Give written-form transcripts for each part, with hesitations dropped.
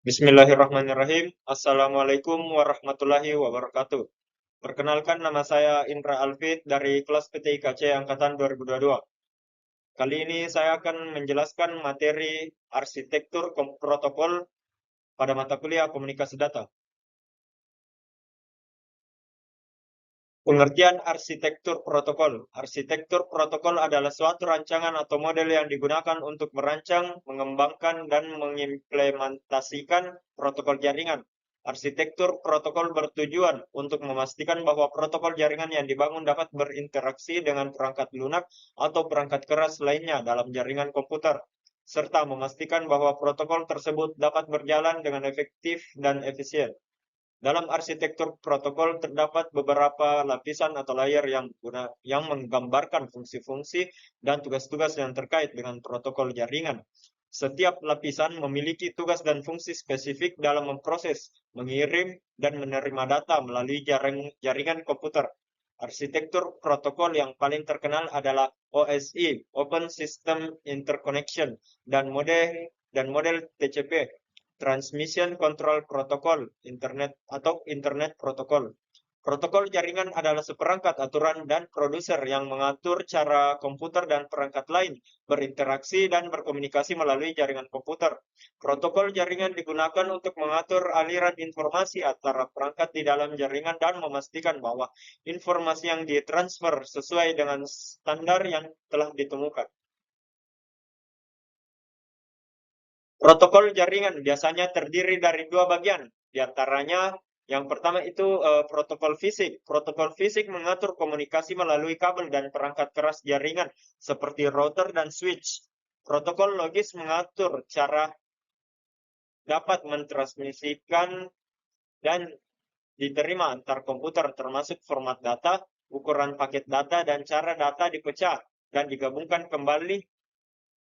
Bismillahirrahmanirrahim. Assalamualaikum warahmatullahi wabarakatuh. Perkenalkan, nama saya Indra Alfit dari kelas PTIKC Angkatan 2022. Kali ini saya akan menjelaskan materi arsitektur protokol pada mata kuliah komunikasi data. Pengertian arsitektur protokol. Arsitektur protokol adalah suatu rancangan atau model yang digunakan untuk merancang, mengembangkan, dan mengimplementasikan protokol jaringan. Arsitektur protokol bertujuan untuk memastikan bahwa protokol jaringan yang dibangun dapat berinteraksi dengan perangkat lunak atau perangkat keras lainnya dalam jaringan komputer, serta memastikan bahwa protokol tersebut dapat berjalan dengan efektif dan efisien. Dalam arsitektur protokol terdapat beberapa lapisan atau layer yang menggambarkan fungsi-fungsi dan tugas-tugas yang terkait dengan protokol jaringan. Setiap lapisan memiliki tugas dan fungsi spesifik dalam memproses, mengirim, dan menerima data melalui jaringan komputer. Arsitektur protokol yang paling terkenal adalah OSI, Open System Interconnection, dan model TCP, Transmission Control Protocol, Internet Protocol. Protokol jaringan adalah seperangkat aturan dan produser yang mengatur cara komputer dan perangkat lain berinteraksi dan berkomunikasi melalui jaringan komputer. Protokol jaringan digunakan untuk mengatur aliran informasi antara perangkat di dalam jaringan dan memastikan bahwa informasi yang ditransfer sesuai dengan standar yang telah ditemukan. Protokol jaringan biasanya terdiri dari dua bagian, di antaranya yang pertama itu protokol fisik. Protokol fisik mengatur komunikasi melalui kabel dan perangkat keras jaringan seperti router dan switch. Protokol logis mengatur cara dapat mentransmisikan dan diterima antar komputer, termasuk format data, ukuran paket data, dan cara data dipecah dan digabungkan kembali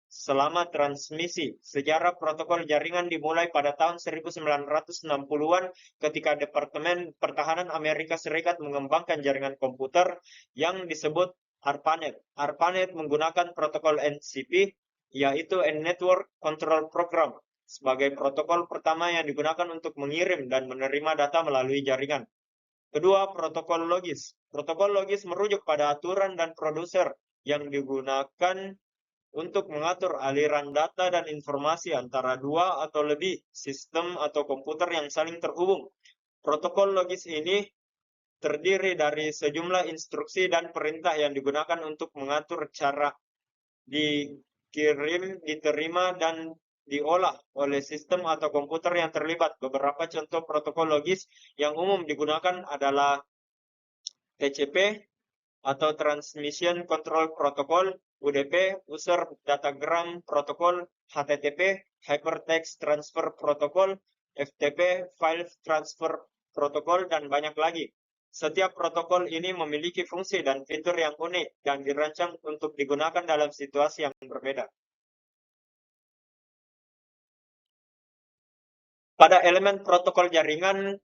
selama transmisi. Sejarah protokol jaringan dimulai pada tahun 1960-an ketika Departemen Pertahanan Amerika Serikat mengembangkan jaringan komputer yang disebut ARPANET. ARPANET menggunakan protokol NCP, yaitu Network Control Program, sebagai protokol pertama yang digunakan untuk mengirim dan menerima data melalui jaringan. Kedua, protokol logis. Protokol logis merujuk pada aturan dan produser yang digunakan untuk mengatur aliran data dan informasi antara dua atau lebih sistem atau komputer yang saling terhubung. Protokol logis ini terdiri dari sejumlah instruksi dan perintah yang digunakan untuk mengatur cara dikirim, diterima, dan diolah oleh sistem atau komputer yang terlibat. Beberapa contoh protokol logis yang umum digunakan adalah TCP, atau Transmission Control Protocol, UDP, User Datagram Protocol, HTTP, Hypertext Transfer Protocol, FTP, File Transfer Protocol, dan banyak lagi. Setiap protokol ini memiliki fungsi dan fitur yang unik dan dirancang untuk digunakan dalam situasi yang berbeda. Pada elemen protokol jaringan,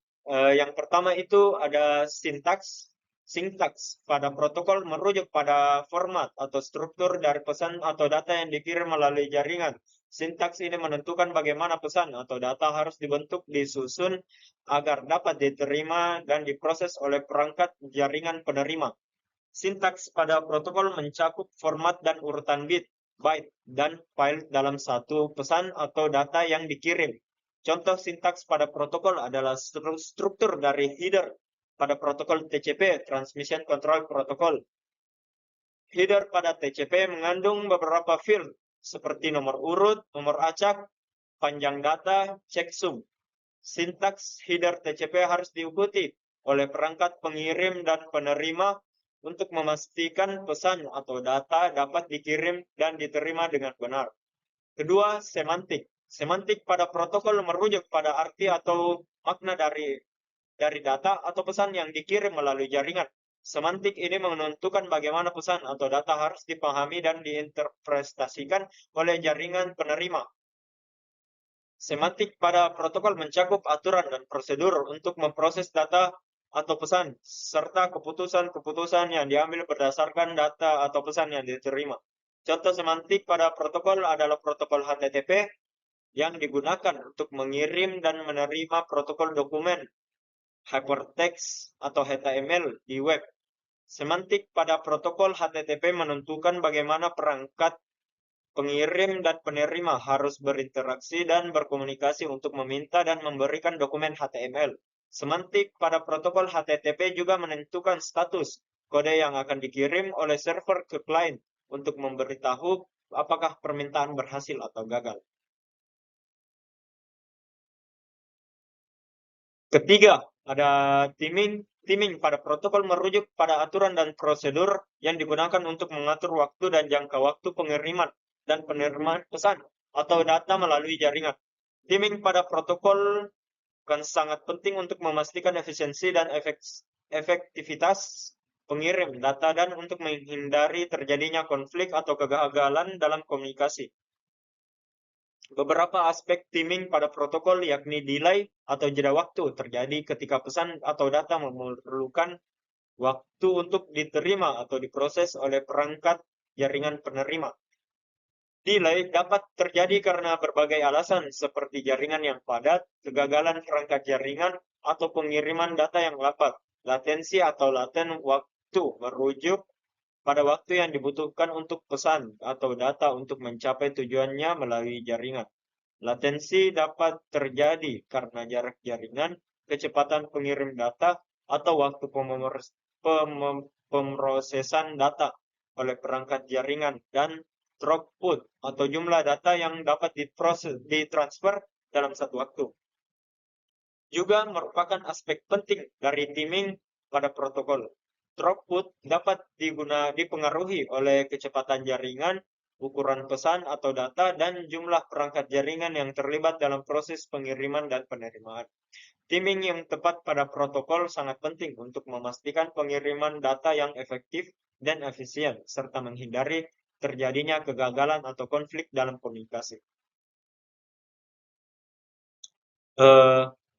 yang pertama itu ada sintaks. Sintaks pada protokol merujuk pada format atau struktur dari pesan atau data yang dikirim melalui jaringan. Sintaks ini menentukan bagaimana pesan atau data harus dibentuk, disusun agar dapat diterima dan diproses oleh perangkat jaringan penerima. Sintaks pada protokol mencakup format dan urutan bit, byte, dan file dalam satu pesan atau data yang dikirim. Contoh sintaks pada protokol adalah struktur dari header pada protokol TCP, Transmission Control Protocol. Header pada TCP mengandung beberapa field seperti nomor urut, nomor acak, panjang data, checksum. Sintaks header TCP harus diikuti oleh perangkat pengirim dan penerima untuk memastikan pesan atau data dapat dikirim dan diterima dengan benar. Kedua, semantik. Semantik pada protokol merujuk pada arti atau makna dari data atau pesan yang dikirim melalui jaringan. Semantik ini menentukan bagaimana pesan atau data harus dipahami dan diinterpretasikan oleh jaringan penerima. Semantik pada protokol mencakup aturan dan prosedur untuk memproses data atau pesan, serta keputusan-keputusan yang diambil berdasarkan data atau pesan yang diterima. Contoh semantik pada protokol adalah protokol HTTP, yang digunakan untuk mengirim dan menerima protokol dokumen hypertext atau HTML di web. Semantik pada protokol HTTP menentukan bagaimana perangkat pengirim dan penerima harus berinteraksi dan berkomunikasi untuk meminta dan memberikan dokumen HTML. Semantik pada protokol HTTP juga menentukan status kode yang akan dikirim oleh server ke klien untuk memberitahu apakah permintaan berhasil atau gagal. Ketiga, ada timing. Timing pada protokol merujuk pada aturan dan prosedur yang digunakan untuk mengatur waktu dan jangka waktu pengiriman dan penerimaan pesan atau data melalui jaringan. Timing pada protokol kan sangat penting untuk memastikan efisiensi dan efektivitas pengirim data dan untuk menghindari terjadinya konflik atau kegagalan dalam komunikasi. Beberapa aspek timing pada protokol yakni delay atau jeda waktu terjadi ketika pesan atau data memerlukan waktu untuk diterima atau diproses oleh perangkat jaringan penerima. Delay dapat terjadi karena berbagai alasan seperti jaringan yang padat, kegagalan perangkat jaringan, atau pengiriman data yang lambat. Latensi atau laten waktu merujuk pada waktu yang dibutuhkan untuk pesan atau data untuk mencapai tujuannya melalui jaringan. Latensi dapat terjadi karena jarak jaringan, kecepatan pengirim data, atau waktu pemrosesan data oleh perangkat jaringan, dan throughput atau jumlah data yang dapat ditransfer dalam satu waktu. Juga merupakan aspek penting dari timing pada protokol. Throughput dapat dipengaruhi oleh kecepatan jaringan, ukuran pesan atau data, dan jumlah perangkat jaringan yang terlibat dalam proses pengiriman dan penerimaan. Timing yang tepat pada protokol sangat penting untuk memastikan pengiriman data yang efektif dan efisien, serta menghindari terjadinya kegagalan atau konflik dalam komunikasi.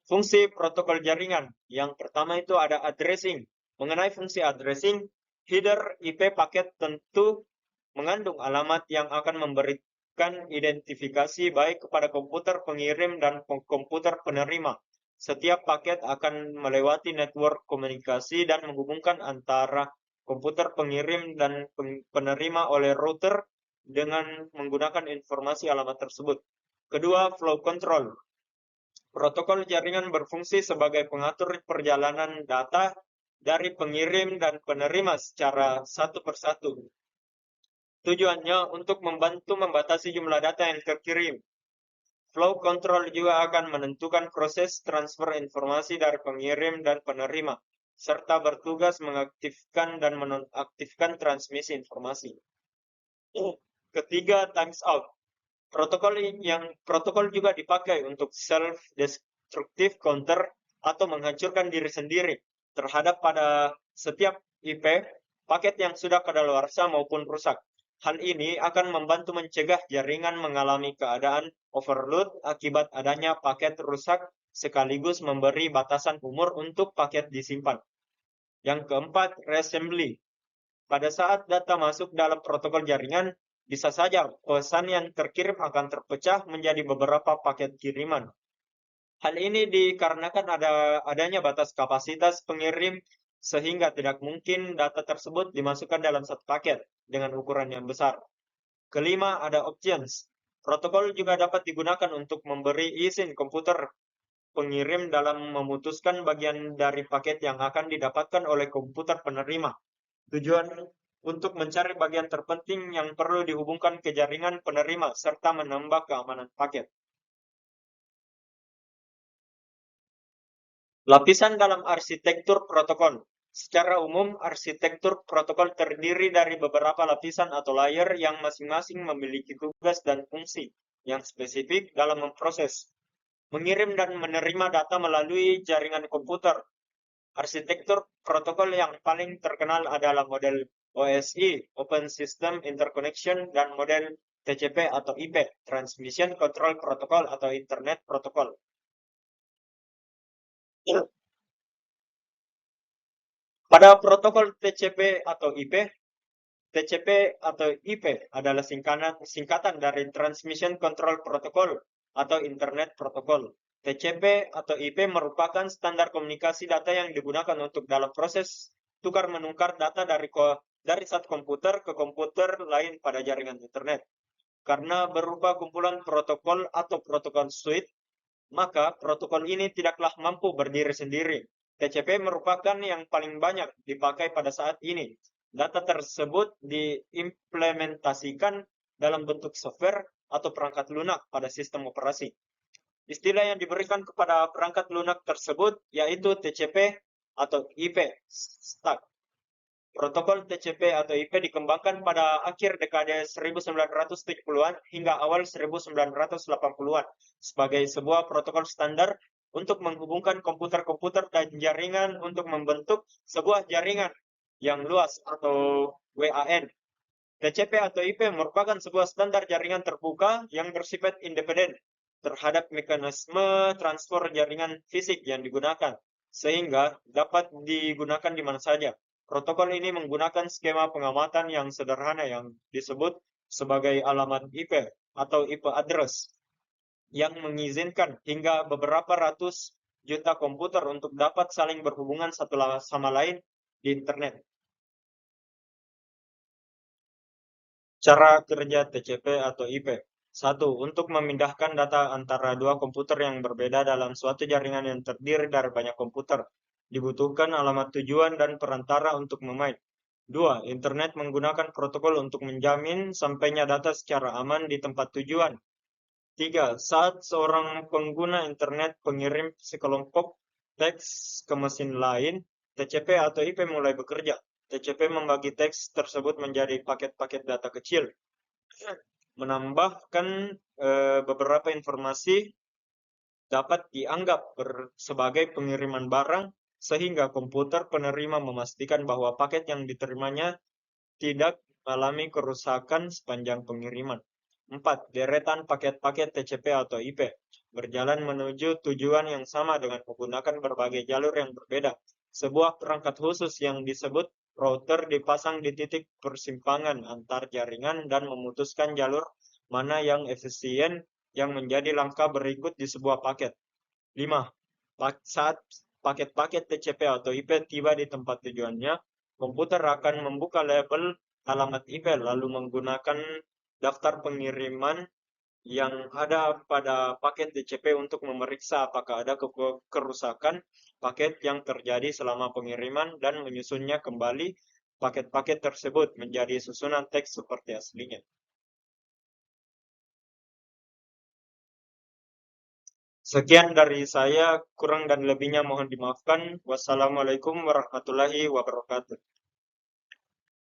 Fungsi protokol jaringan. Yang pertama itu ada addressing. Mengenai fungsi addressing, header IP paket tentu mengandung alamat yang akan memberikan identifikasi baik kepada komputer pengirim dan komputer penerima. Setiap paket akan melewati network komunikasi dan menghubungkan antara komputer pengirim dan penerima oleh router dengan menggunakan informasi alamat tersebut. Kedua, flow control. Protokol jaringan berfungsi sebagai pengatur perjalanan data dari pengirim dan penerima secara satu persatu. Tujuannya untuk membantu membatasi jumlah data yang terkirim. Flow control juga akan menentukan proses transfer informasi dari pengirim dan penerima, serta bertugas mengaktifkan dan menonaktifkan transmisi informasi. Ketiga, times out. Protokol juga dipakai untuk self-destructive counter atau menghancurkan diri sendiri terhadap pada setiap IP paket yang sudah kadaluarsa maupun rusak. Hal ini akan membantu mencegah jaringan mengalami keadaan overload akibat adanya paket rusak sekaligus memberi batasan umur untuk paket disimpan. Yang keempat, reassembly. Pada saat data masuk dalam protokol jaringan, bisa saja pesan yang terkirim akan terpecah menjadi beberapa paket kiriman. Hal ini dikarenakan adanya batas kapasitas pengirim sehingga tidak mungkin data tersebut dimasukkan dalam satu paket dengan ukuran yang besar. Kelima, ada options. Protokol juga dapat digunakan untuk memberi izin komputer pengirim dalam memutuskan bagian dari paket yang akan didapatkan oleh komputer penerima. Tujuan untuk mencari bagian terpenting yang perlu dihubungkan ke jaringan penerima serta menambah keamanan paket. Lapisan dalam arsitektur protokol. Secara umum, arsitektur protokol terdiri dari beberapa lapisan atau layer yang masing-masing memiliki tugas dan fungsi yang spesifik dalam memproses, mengirim dan menerima data melalui jaringan komputer. Arsitektur protokol yang paling terkenal adalah model OSI, Open System Interconnection, dan model TCP atau IP, Transmission Control Protocol atau Internet Protocol. Pada protokol TCP atau IP adalah singkatan dari Transmission Control Protocol atau Internet Protocol. TCP atau IP merupakan standar komunikasi data yang digunakan untuk dalam proses tukar-menukar data dari satu komputer ke komputer lain pada jaringan internet. Karena berupa kumpulan protokol atau protokol suite, maka protokol ini tidaklah mampu berdiri sendiri. TCP merupakan yang paling banyak dipakai pada saat ini. Data tersebut diimplementasikan dalam bentuk software atau perangkat lunak pada sistem operasi. Istilah yang diberikan kepada perangkat lunak tersebut yaitu TCP atau IP stack. Protokol TCP atau IP dikembangkan pada akhir dekade 1970-an hingga awal 1980-an sebagai sebuah protokol standar untuk menghubungkan komputer-komputer dan jaringan untuk membentuk sebuah jaringan yang luas atau WAN. TCP atau IP merupakan sebuah standar jaringan terbuka yang bersifat independen terhadap mekanisme transfer jaringan fisik yang digunakan, sehingga dapat digunakan di mana saja. Protokol ini menggunakan skema pengamatan yang sederhana yang disebut sebagai alamat IP atau IP address, yang mengizinkan hingga beberapa ratus juta komputer untuk dapat saling berhubungan satu sama lain di internet. Cara kerja TCP atau IP. 1. Untuk memindahkan data antara dua komputer yang berbeda dalam suatu jaringan yang terdiri dari banyak komputer, dibutuhkan alamat tujuan dan perantara untuk memain. 2. Internet menggunakan protokol untuk menjamin sampainya data secara aman di tempat tujuan. 3. Saat seorang pengguna internet pengirim sekelompok teks ke mesin lain, TCP atau IP mulai bekerja. TCP membagi teks tersebut menjadi paket-paket data kecil, menambahkan beberapa informasi dapat dianggap sebagai pengiriman barang, sehingga komputer penerima memastikan bahwa paket yang diterimanya tidak mengalami kerusakan sepanjang pengiriman. 4. Deretan paket-paket TCP atau IP berjalan menuju tujuan yang sama dengan menggunakan berbagai jalur yang berbeda. Sebuah perangkat khusus yang disebut router dipasang di titik persimpangan antar jaringan dan memutuskan jalur mana yang efisien yang menjadi langkah berikut di sebuah paket. 5. Saat paket-paket TCP atau IP tiba di tempat tujuannya, komputer akan membuka label alamat IP lalu menggunakan daftar pengiriman yang ada pada paket TCP untuk memeriksa apakah ada kerusakan paket yang terjadi selama pengiriman dan menyusunnya kembali paket-paket tersebut menjadi susunan teks seperti aslinya. Sekian dari saya, kurang dan lebihnya mohon dimaafkan. Wassalamualaikum warahmatullahi wabarakatuh.